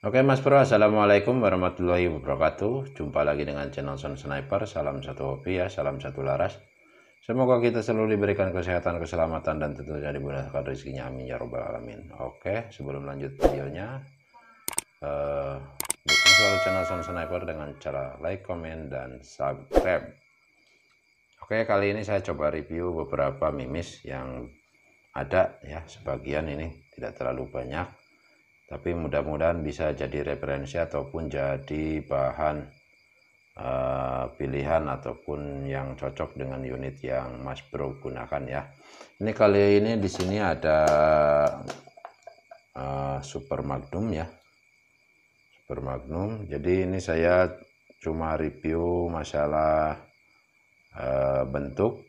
Oke Mas Bro, Assalamualaikum warahmatullahi wabarakatuh. Jumpa lagi dengan channel Son Sniper. Salam satu hobi ya, salam satu laras. Semoga kita selalu diberikan kesehatan, keselamatan, dan tentunya dimudahkan rezekinya. Amin ya robbal alamin. Oke, sebelum lanjut videonya, dukung selalu channel Son Sniper dengan cara like, comment, dan subscribe. Oke, kali ini saya coba review beberapa mimis yang ada ya, sebagian ini tidak terlalu banyak, tapi mudah-mudahan bisa jadi referensi ataupun jadi bahan pilihan ataupun yang cocok dengan unit yang Mas Bro gunakan ya. Ini kali ini di sini ada Super Magnum ya, Super Magnum. Jadi ini saya cuma review masalah bentuk,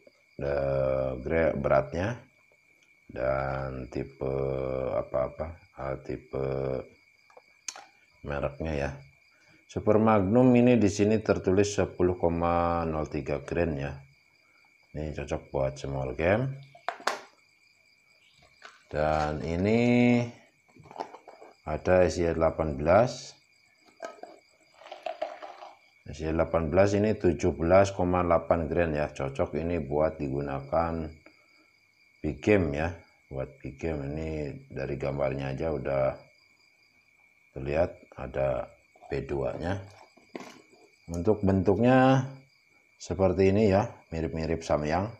beratnya, dan tipe tipe mereknya ya. Super Magnum ini di sini tertulis 10,03 grain ya. Ini cocok buat small game. Dan ini ada SY 18. SY 18 ini 17,8 grain ya. Cocok ini buat digunakan big game ya. Buat big game ini dari gambarnya aja udah terlihat ada B2 nya. Untuk bentuknya seperti ini ya, mirip-mirip Samyang.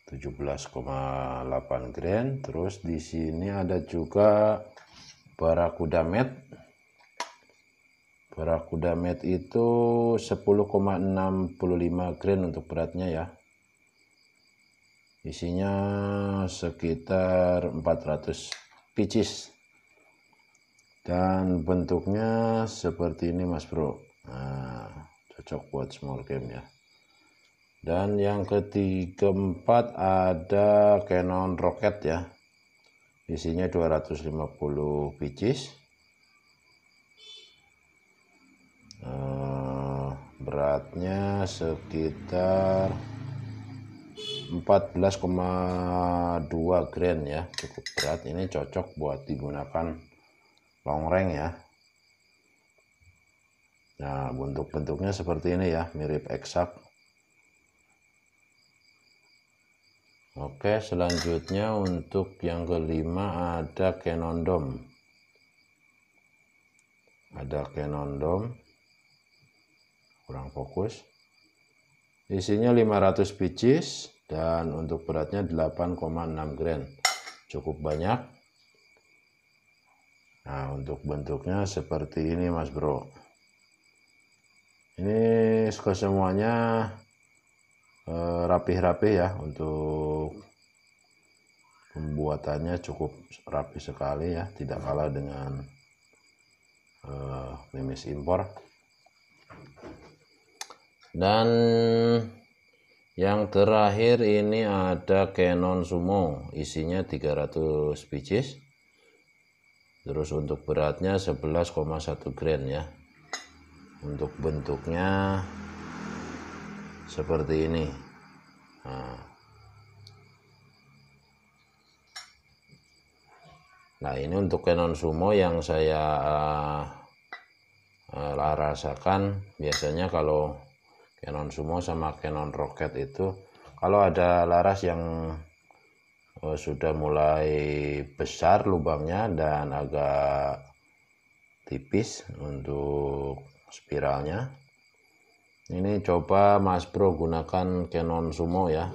17,8 grain. Terus di sini ada juga Barakuda Mat. Barakuda Mat itu 10,65 grain untuk beratnya ya. Isinya sekitar 400 pieces. Dan bentuknya seperti ini Mas Bro. Nah, cocok buat small game ya. Dan yang keempat ada Canon Rocket ya. Isinya 250 pieces. Beratnya sekitar 14,2 grain ya, cukup berat. Ini cocok buat digunakan long range ya. Nah, bentuknya seperti ini ya, mirip eksak. Oke, selanjutnya untuk yang kelima ada Canon Dome. Ada Canon Dome, kurang fokus. Isinya 500 pieces dan untuk beratnya 8,6 grain. Cukup banyak. Nah, untuk bentuknya seperti ini Mas Bro. Ini semuanya rapih-rapih ya, untuk pembuatannya cukup rapi sekali ya, tidak kalah dengan mimis impor. Dan yang terakhir ini ada Canon Sumo, isinya 300 pieces. Terus untuk beratnya 11,1 grain ya. Untuk bentuknya seperti ini. Nah, ini untuk Canon Sumo yang saya rasakan. Biasanya kalau Canon Sumo sama Canon Rocket itu, kalau ada laras yang sudah mulai besar lubangnya dan agak tipis untuk spiralnya, ini coba Mas Bro gunakan Canon Sumo ya.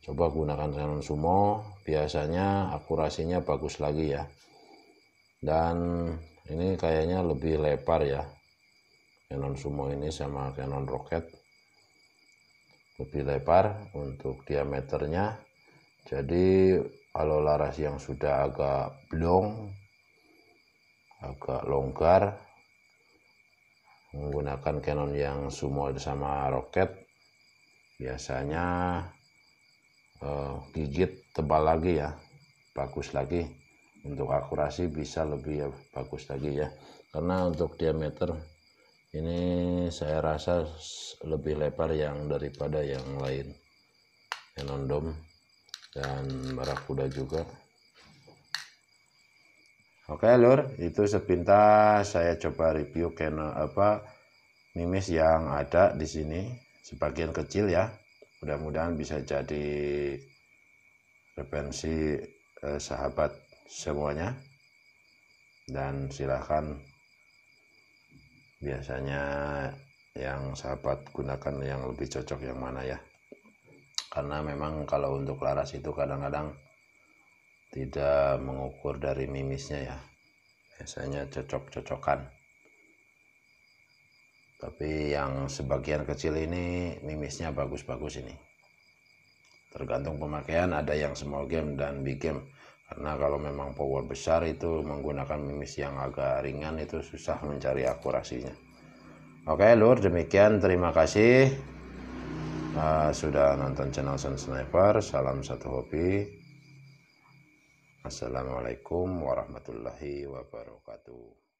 Coba gunakan Canon Sumo, biasanya akurasinya bagus lagi ya. Dan ini kayaknya lebih lebar ya, Canon Sumo ini sama Canon Rocket. Lebih lebar untuk diameternya. Jadi kalau laras yang sudah agak blong, agak longgar, menggunakan Canon yang Sumo sama Rocket, biasanya gigit tebal lagi ya, bagus lagi. Untuk akurasi bisa lebih bagus lagi ya, karena untuk diameter ini saya rasa lebih lebar yang daripada yang lain, Canon Dome dan Barakuda juga. Oke lur, itu sepintas saya coba review mimis yang ada di sini, sebagian kecil ya. Mudah-mudahan bisa jadi referensi sahabat semuanya. Dan silahkan biasanya yang sahabat gunakan yang lebih cocok yang mana ya. Karena memang kalau untuk laras itu kadang-kadang tidak mengukur dari mimisnya ya, biasanya cocok-cocokan. Tapi yang sebagian kecil ini mimisnya bagus-bagus ini. Tergantung pemakaian, ada yang small game dan big game. Karena kalau memang power besar itu menggunakan mimis yang agak ringan itu susah mencari akurasinya. Oke lur, demikian, terima kasih sudah nonton channel Sun Sniper. Salam satu hobi. Assalamualaikum warahmatullahi wabarakatuh.